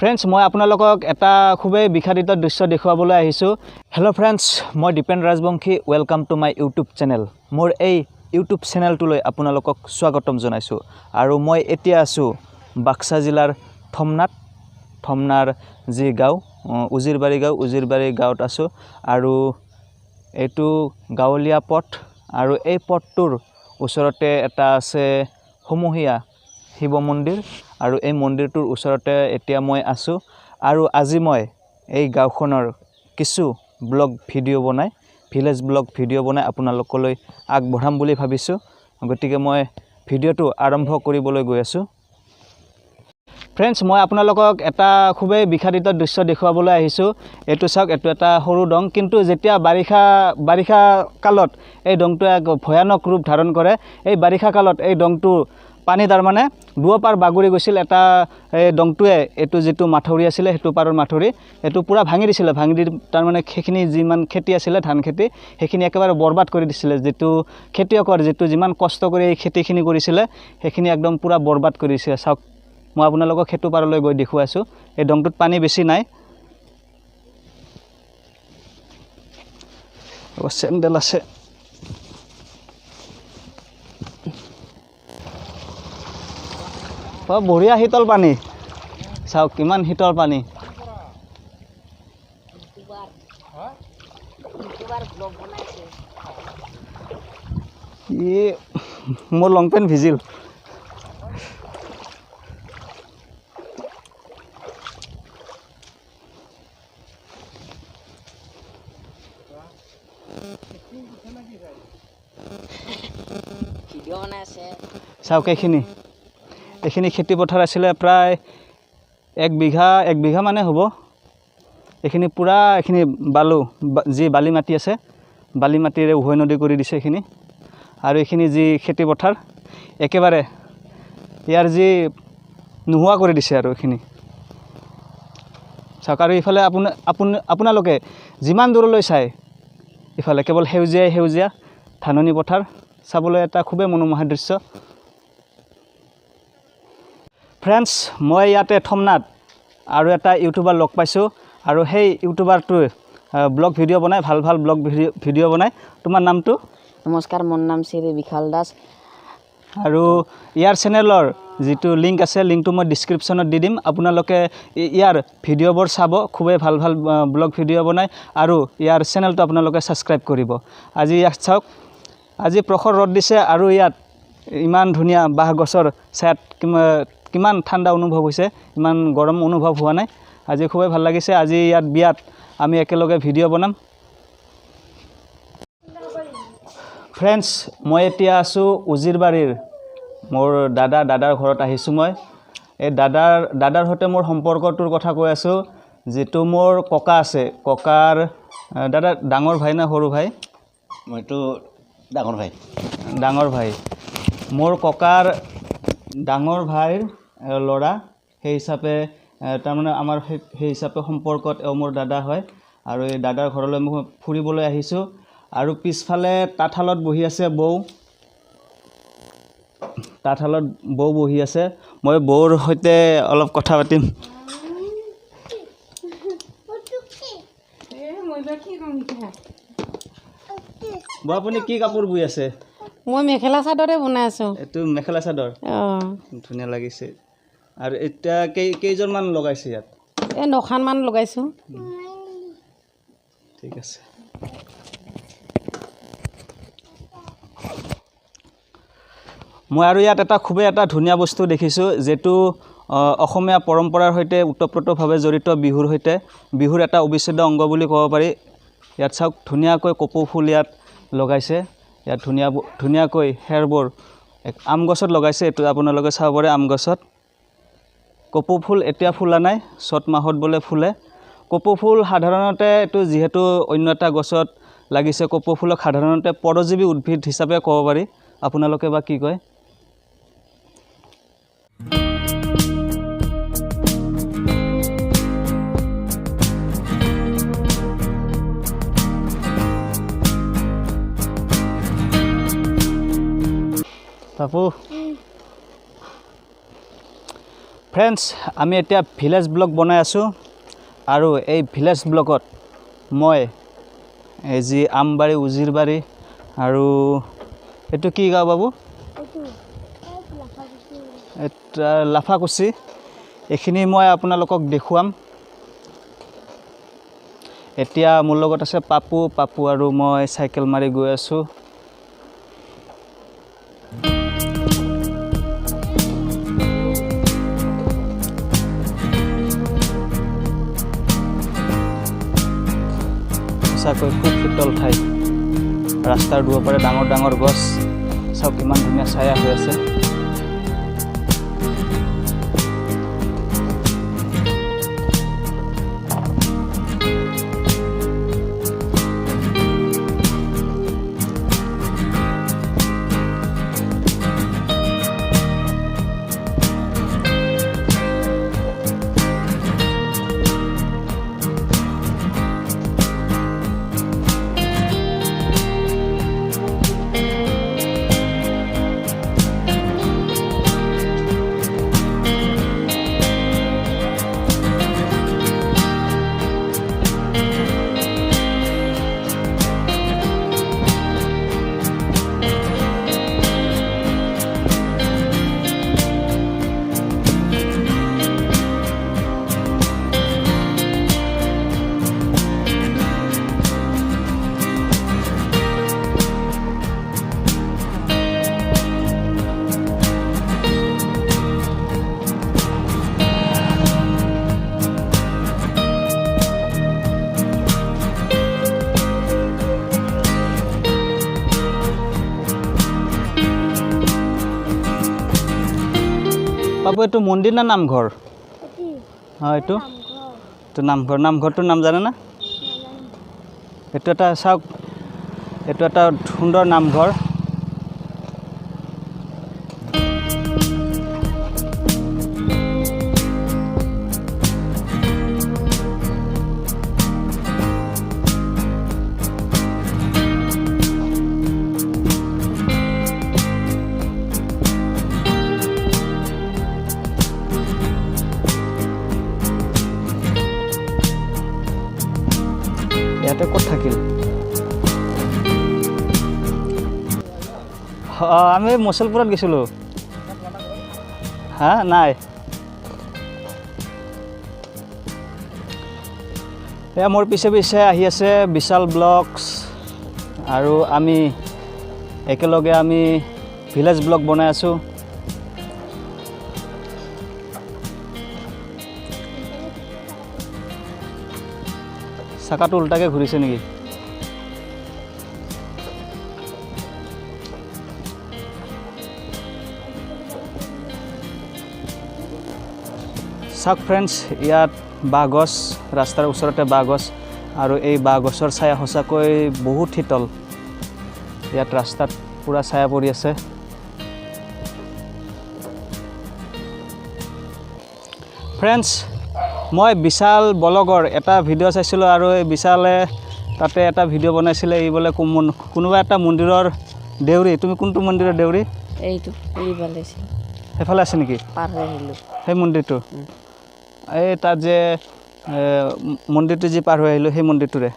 Friends মই আপোনালোকক এটা খুবেই বিখাদিত দৃশ্য দেখুৱাবলৈ আহিছোঁ। হেল্ল' ফ্ৰেণ্ডছ, মই Dipen Rajbongshi. Welcome to my YouTube channel. মোৰ এই ইউটিউব চেনেলটোলৈ আপোনালোকক স্বাগতম জনাইছোঁ। আৰু মই এতিয়া আছোঁ বাক্সা জিলাৰ থমনাৰ যি গাঁও উজিৰবাৰী গাঁৱত আছোঁ। আৰু এইটো গাঁৱলীয়া পথ, আৰু এই পথটোৰ ওচৰতে এটা আছে সমূহীয়া শিৱ মন্দিৰ, আৰু এই মন্দিৰটোৰ ওচৰতে এতিয়া মই আছোঁ। আৰু আজি মই এই গাঁওখনৰ কিছু ভিলেজ ব্লগ ভিডিঅ' বনাই আপোনালোকলৈ আগবঢ়াম বুলি ভাবিছোঁ। গতিকে মই ভিডিঅ'টো আৰম্ভ কৰিবলৈ গৈ আছোঁ। ফ্ৰেণ্ডছ মই আপোনালোকক এটা খুবেই বিখাদিত দৃশ্য দেখুৱাবলৈ আহিছোঁ। এইটো চাওক, এইটো এটা সৰু দং, কিন্তু যেতিয়া বাৰিষা কালত এই দংটোৱে এক ভয়ানক ৰূপ ধাৰণ কৰে। এই বাৰিষা কালত এই দংটো পানী তাৰমানে দুয়োপাৰ বাগৰি গৈছিল। এটা এই দংটোৱে এইটো যিটো মাঠৰি আছিলে, সেইটো পাৰৰ মাঠৰি এইটো পূৰা ভাঙি দিছিলে। ভাঙি দি তাৰমানে সেইখিনি যিমান খেতি আছিলে, ধান খেতি, সেইখিনি একেবাৰে বৰবাদ কৰি দিছিলে। যিটো খেতিয়কৰ যিমান কষ্ট কৰি এই খেতিখিনি কৰিছিলে, সেইখিনি একদম পূৰা বৰবাদ কৰি দিছিলে। চাওক, মই আপোনালোকক সেইটো পাৰলৈ গৈ দেখুৱাইছোঁ। এই দংটোত পানী বেছি নাই। চেণ্ডেল আছে। বঢ়িয়া শীতল পানী, চাওক কিমান শীতল পানী। মোৰ লং পেণ্ট ভিজিল। চাওক, এইখিনি খেতি পথাৰ আছিলে, প্ৰায় এক বিঘা মানে হ'ব। এইখিনি পূৰা যি বালি মাটি আছে, বালি মাটিৰে উভৈনদী কৰি দিছে এইখিনি। আৰু এইখিনি যি খেতি পথাৰ একেবাৰে ইয়াৰ যি নোহোৱা কৰি দিছে আৰু এইখিনি চাওক। আৰু ইফালে আপোনালোকে যিমান দূৰলৈ চায়, ইফালে কেৱল সেউজীয়া ধাননি পথাৰ, চাবলৈ এটা খুবেই মনোমোহা দৃশ্য। ফ্ৰেণ্ডছ মই ইয়াতে থমনাত আৰু এটা ইউটিউবাৰ লগ পাইছোঁ, আৰু সেই ইউটিউবাৰটোৱে ব্লগ ভিডিঅ' বনায়, ভাল ব্লগ ভিডিঅ' বনায়। তোমাৰ নামটো? নমস্কাৰ, মোৰ নাম শ্ৰী বিশাল দাস। আৰু ইয়াৰ চেনেলৰ যিটো লিংক আছে, লিংকটো মই ডিছক্ৰিপশ্যনত দি দিম। আপোনালোকে ইয়াৰ ভিডিঅ'বোৰ চাব, খুবেই ভাল ব্লগ ভিডিঅ' বনায়, আৰু ইয়াৰ চেনেলটো আপোনালোকে ছাবস্ক্ৰাইব কৰিব। আজি ইয়াত চাওক, আজি প্ৰখৰ ৰ'দ দিছে, আৰু ইয়াত ইমান ধুনীয়া বাঁহ গছৰ ছায়াত কিমান ঠাণ্ডা অনুভৱ হৈছে, ইমান গৰম অনুভৱ হোৱা নাই। আজি খুবেই ভাল লাগিছে। আজি ইয়াত বিয়াত আমি একেলগে ভিডিঅ' বনাম। ফ্ৰেণ্ডছ মই এতিয়া আছোঁ উজিৰবাৰীৰ মোৰ দাদাৰ ঘৰত আহিছোঁ। মই এই দাদাৰ সৈতে মোৰ সম্পৰ্কটোৰ কথা কৈ আছোঁ। যিটো মোৰ ককা আছে, ককাৰ দাদা ডাঙৰ ভাই নে সৰু ভাই? মইতো ডাঙৰ ভাই। মোৰ ককাৰ ডাঙৰ ভাইৰ ল'ৰা, সেই হিচাপে তাৰমানে আমাৰ সেই হিচাপে সম্পৰ্কত মোৰ দাদা হয়। আৰু এই দাদাৰ ঘৰলৈ মই ফুৰিবলৈ আহিছোঁ। আৰু পিছফালে তাঁতশালত বহি আছে বৌ বহি আছে। মই বৌৰ সৈতে অলপ কথা পাতিম। বৌ, আপুনি কি কাপোৰ বৈ আছে? মই মেখেলা চাদৰে বনাই আছোঁ। এইটো মেখেলা চাদৰ? ধুনীয়া লাগিছে। আৰু এতিয়া কেইজনমান লগাইছে ইয়াত? এই 9খানমান লগাইছোঁ। ঠিক আছে। মই আৰু ইয়াত খুবেই এটা ধুনীয়া বস্তু দেখিছোঁ, যিটো অসমীয়া পৰম্পৰাৰ সৈতে ওতপ্ৰোতভাৱে জড়িত, বিহুৰ এটা অবিচ্ছেদ্য অংগ বুলি ক'ব পাৰি। ইয়াত চাওক, ধুনীয়াকৈ কপৌ ফুল ইয়াত লগাইছে। ইয়াত ধুনীয়াকৈ খেৰবোৰ আম গছত লগাইছে। এইটো আপোনালোকে চাব পাৰে, আম গছত কপৌ ফুল এতিয়া ফুলা নাই, চ'ত মাহত বোলে ফুলে। কপৌ ফুল সাধাৰণতে এইটো যিহেতু অন্য এটা গছত লাগিছে, কপৌ ফুলক সাধাৰণতে পৰজীৱী উদ্ভিদ হিচাপে ক'ব পাৰি। আপোনালোকে বা কি কয়? পাপু ফ্ৰেণ্ডছ আমি এতিয়া ভিলেজ ব্লগ বনাই আছোঁ আৰু এই ভিলেজ ব্লগত মই এই যি আমবাৰী উজিৰবাৰী আৰু এইটো কি গাঁও বাবু এটা লাফাকুচি এইখিনি মই আপোনালোকক দেখুৱাম এতিয়া মোৰ লগত আছে পাপু আৰু মই চাইকেল মাৰি গৈ আছোঁ সঁচাকৈ খুব শীতল ঠাই ৰাস্তাৰ দুয়োপাৰে ডাঙৰ ডাঙৰ গছ চাওক কিমান ধুনীয়া ছায়া হৈ আছে বাবু এইটো মন্দিৰ না নামঘৰ হয় এইটো নামঘৰটোৰ নাম জানে না এইটো এটা চাওক এইটো এটা সুন্দৰ নামঘৰ ইয়াতে ক'ত থাকিল আমি মুছলপুৰত গৈছিলোঁ হা নাই এয়া মোৰ পিছে পিছে আহি আছে বিশাল ব্লগছ আৰু আমি একেলগে আমি ভিলেজ ব্লগ বনাই আছোঁ চাকাটো উল্টাকৈ ঘূৰিছে নেকি চাওক ফ্ৰেণ্ডছ ইয়াত বাঁহ গছ ৰাস্তাৰ ওচৰতে বাঁহ গছ আৰু এই বাঁহ গছৰ ছায়া সঁচাকৈ বহুত শীতল ইয়াত ৰাস্তাত পূৰা ছায়া পৰি আছে ফ্ৰেণ্ডছ মই বিশাল ব্লগৰ এটা ভিডিঅ' চাইছিলোঁ আৰু এই বিশালে তাতে এটা ভিডিঅ' বনাইছিলে এই বোলে কোনোবা এটা মন্দিৰৰ দেউৰী তুমি কোনটো মন্দিৰৰ দেউৰী এইটো এইফালে আছে সেইফালে আছে নেকি পাৰ হৈ আহিলোঁ সেই মন্দিৰটো এই তাত যে মন্দিৰটো যি পাৰ হৈ আহিলোঁ সেই মন্দিৰটোৰে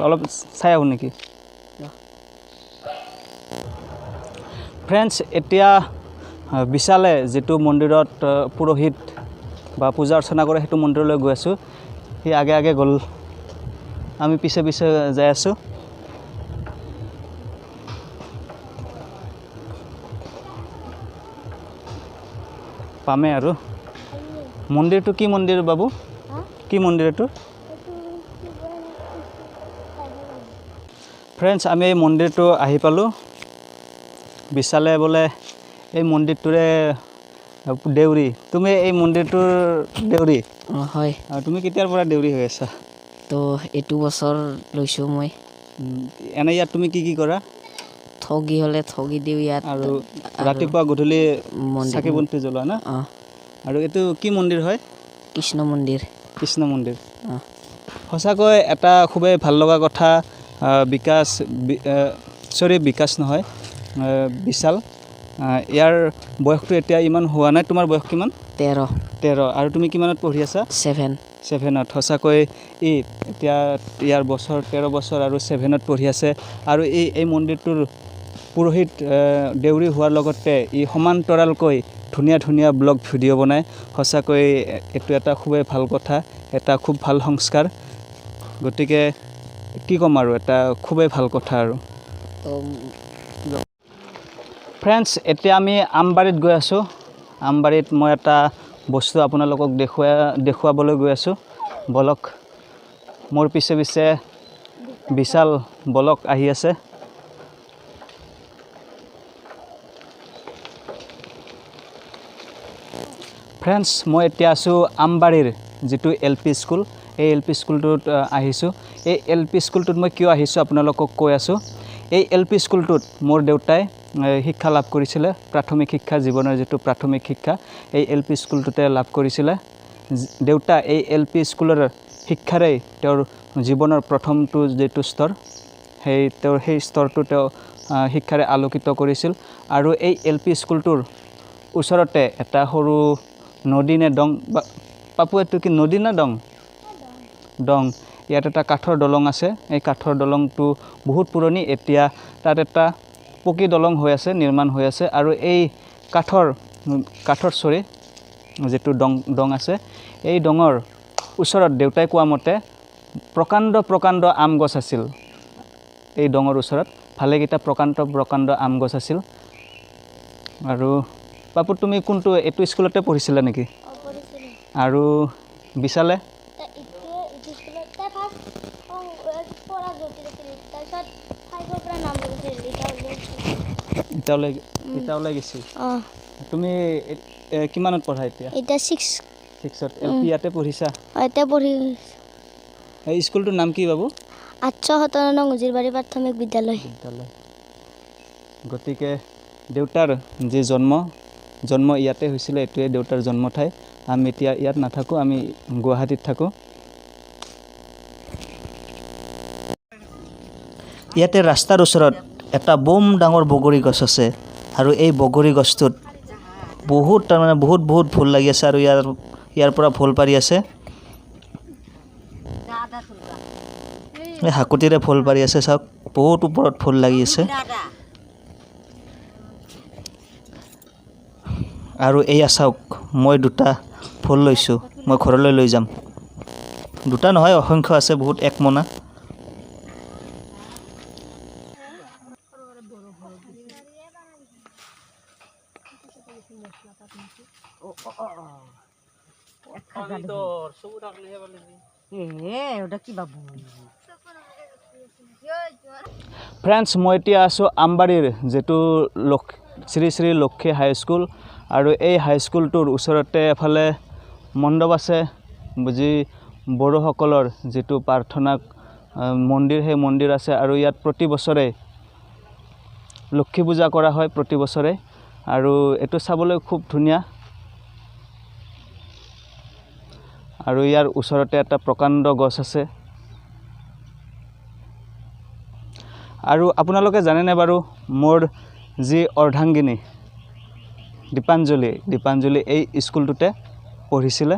অলপ চাই আহোঁ নেকি ফ্ৰেণ্ডছ এতিয়া বিশালে যিটো মন্দিৰত পুৰোহিত বা পূজা অৰ্চনা কৰে সেইটো মন্দিৰলৈ গৈ আছোঁ সি আগে আগে গ'ল আমি পিছে পিছে যাই আছোঁ পামে আৰু মন্দিৰটো কি মন্দিৰ বাবু কি মন্দিৰ এইটো ফ্ৰেণ্ডছ আমি এই মন্দিৰটো আহি পালোঁ বিশালে বোলে এই মন্দিৰটোৰে দেউৰী তুমি এই মন্দিৰটোৰ দেউৰী হয় তুমি কেতিয়াৰ পৰা দেউৰী হৈ আছা তো এইটো বছৰ লৈছোঁ মই এনে ইয়াত তুমি কি কি কৰা ঠগি হ'লে ঠগি দিওঁ ইয়াত আৰু ৰাতিপুৱা গধূলি চাকি বন্তি জ্বলোৱা না আৰু এইটো কি মন্দিৰ হয় কৃষ্ণ মন্দিৰ সঁচাকৈ এটা খুবেই ভাল লগা কথা বিকাশ নহয় বিশাল ইয়াৰ বয়সটো এতিয়া ইমান হোৱা নাই তোমাৰ বয়স কিমান 13 13 আৰু তুমি কিমানত পঢ়ি আছা 7 7ত সঁচাকৈ এতিয়া ইয়াৰ বছৰ 13 বছৰ আৰু 7ত পঢ়ি আছে আৰু এই মন্দিৰটোৰ পুৰোহিত দেউৰী হোৱাৰ লগতে সমান্তৰালকৈ ধুনীয়া ধুনীয়া ব্লগ ভিডিঅ' বনায় সঁচাকৈ এইটো এটা খুবেই ভাল কথা এটা খুব ভাল সংস্কাৰ গতিকে কি ক'ম আৰু এটা খুবেই ভাল কথা আৰু ফ্ৰেণ্ডছ এতিয়া আমি আমবাৰীত গৈ আছোঁ আমবাৰীত মই এটা বস্তু আপোনালোকক দেখুৱাবলৈ গৈ আছোঁ বলক মোৰ পিছে পিছে বিশাল বলক আহি আছে ফ্ৰেণ্ডছ মই এতিয়া আছোঁ আমবাৰীৰ যিটো LP স্কুল এই LP স্কুলটোত আহিছোঁ এই LP স্কুলটোত মই কিয় আহিছোঁ আপোনালোকক কৈ আছোঁ এই LP স্কুলটোত মোৰ দেউতাই শিক্ষা লাভ কৰিছিলে প্ৰাথমিক শিক্ষা জীৱনৰ যিটো প্ৰাথমিক শিক্ষা এই LP স্কুলটোতে লাভ কৰিছিলে দেউতা এই LP স্কুলৰ শিক্ষাৰেই তেওঁৰ জীৱনৰ প্ৰথমটো যিটো স্তৰ সেই স্তৰটো তেওঁ শিক্ষাৰে আলোকিত কৰিছিল আৰু এই LP স্কুলটোৰ ওচৰতে এটা সৰু নদী নে ডং পাপু এইটো কি নদী না ডং ইয়াত এটা কাঠৰ দলং আছে এই কাঠৰ দলংটো বহুত পুৰণি এতিয়া তাত এটা পকী দলং হৈ আছে নিৰ্মাণ হৈ আছে আৰু এই কাঠৰ চৰি যিটো ডং আছে এই ডঙৰ ওচৰত দেউতাই কোৱা মতে প্ৰকাণ্ড আম গছ আছিল এই ডঙৰ ওচৰত ভালেকেইটা প্ৰকাণ্ড আম গছ আছিল আৰু পাপু তুমি কোনটো এইটো স্কুলতে পঢ়িছিলা নেকি আৰু বিশালে ইটালৈ গেছি তুমি কিমানত পঢ়া এতিয়া 6ত LP ইয়াতে পঢ়িছা এই স্কুলটোৰ নাম কি বাবু 857 নং উজিৰবাৰী প্ৰাথমিক বিদ্যালয় গতিকে দেউতাৰ যি জন্ম ইয়াতে হৈছিলে এইটোৱে দেউতাৰ জন্ম ঠাই আমি এতিয়া ইয়াত নাথাকোঁ আমি গুৱাহাটীত থাকোঁ ইয়াতে ৰাস্তাৰ ওচৰত এটা বম ডাঙৰ বগৰী গছ আছে আৰু এই বগৰী গছটোত বহুত ফুল লাগি আছে আৰু ইয়াৰ পৰা ফুল পাৰি আছে হাকুটিৰে ফুল পাৰি আছে চাওক বহুত ওপৰত ফুল লাগি আছে আৰু এয়া চাওক মই দুটা ফুল লৈছোঁ মই ঘৰলৈ লৈ যাম দুটা নহয় অসংখ্য আছে বহুত এক মোনা ফ্ৰেণ্ডছ মই এতিয়া আছোঁ আমবাৰীৰ যিটো শ্ৰী শ্ৰী লক্ষী হাইস্কুল আৰু এই হাইস্কুলটোৰ ওচৰতে এফালে মণ্ডপ আছে যি বড়োসকলৰ যিটো প্ৰাৰ্থনা মন্দিৰ সেই মন্দিৰ আছে আৰু ইয়াত প্ৰতি বছৰে লক্ষী পূজা কৰা হয় প্ৰতি বছৰে আৰু এইটো চাবলৈ খুব ধুনীয়া আৰু ইয়াৰ ওচৰতে এটা প্ৰকাণ্ড গছ আছে আৰু আপোনালোকে জানেনে বাৰু মোৰ যি অৰ্ধাংগিনী দীপাঞ্জলি এই স্কুলটোতে পঢ়িছিলে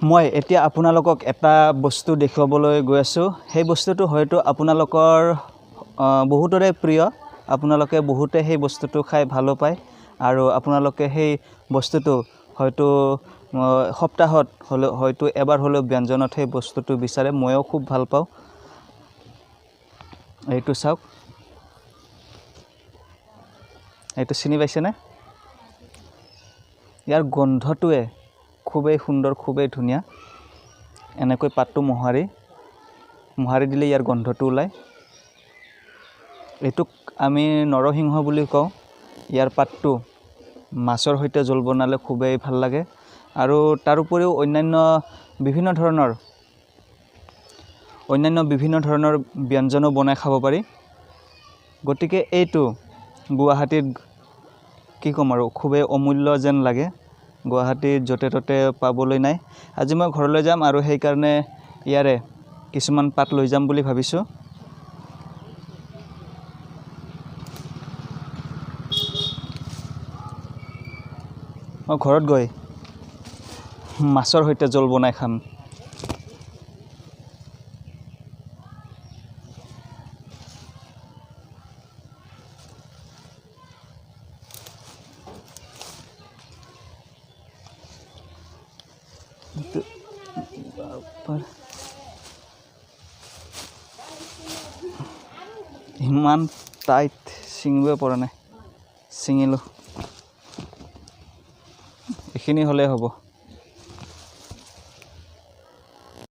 মই এতিয়া আপোনালোকক এটা বস্তু দেখুৱাবলৈ গৈ আছোঁ সেই বস্তুটো হয়তো আপোনালোকৰ বহুতৰে প্ৰিয় আপোনালোকে বহুতে সেই বস্তুটো খাই ভালো পায় আৰু আপোনালোকে সেই বস্তুটো হয়তো সপ্তাহত হয়তো এবাৰ হ'লেও ব্যঞ্জনত সেই বস্তুটো বিচাৰে ময়ো খুব ভাল পাওঁ এইটো চাওক এইটো চিনি পাইছেনে ইয়াৰ গন্ধটোৱে খুবেই সুন্দৰ খুবেই ধুনীয়া এনেকৈ পাতটো মোহাৰি দিলে ইয়াৰ গন্ধটো ওলায় এইটোক আমি নৰসিংহ বুলি কওঁ ইয়াৰ পাতটো মাছৰ সৈতে জোল বনালে খুবেই ভাল লাগে আৰু তাৰ উপৰিও অন্যান্য বিভিন্ন ধৰণৰ ব্যঞ্জনো বনাই খাব পাৰি গতিকে এইটো গুৱাহাটীত কি ক'ম আৰু খুবেই অমূল্য যেন লাগে গুৱাহাটীত য'তে ত'তে পাবলৈ নাই আজি মই ঘৰলৈ যাম আৰু সেইকাৰণে ইয়াৰে কিছুমান পাত লৈ যাম বুলি ভাবিছোঁ মই ঘৰত গৈ মাছৰ সৈতে জোল বনাই খাম। ইমান টাইট ছিঙিবই পৰা নাই, ছিঙিলোঁ। এইখিনি হ'লেই হ'ব।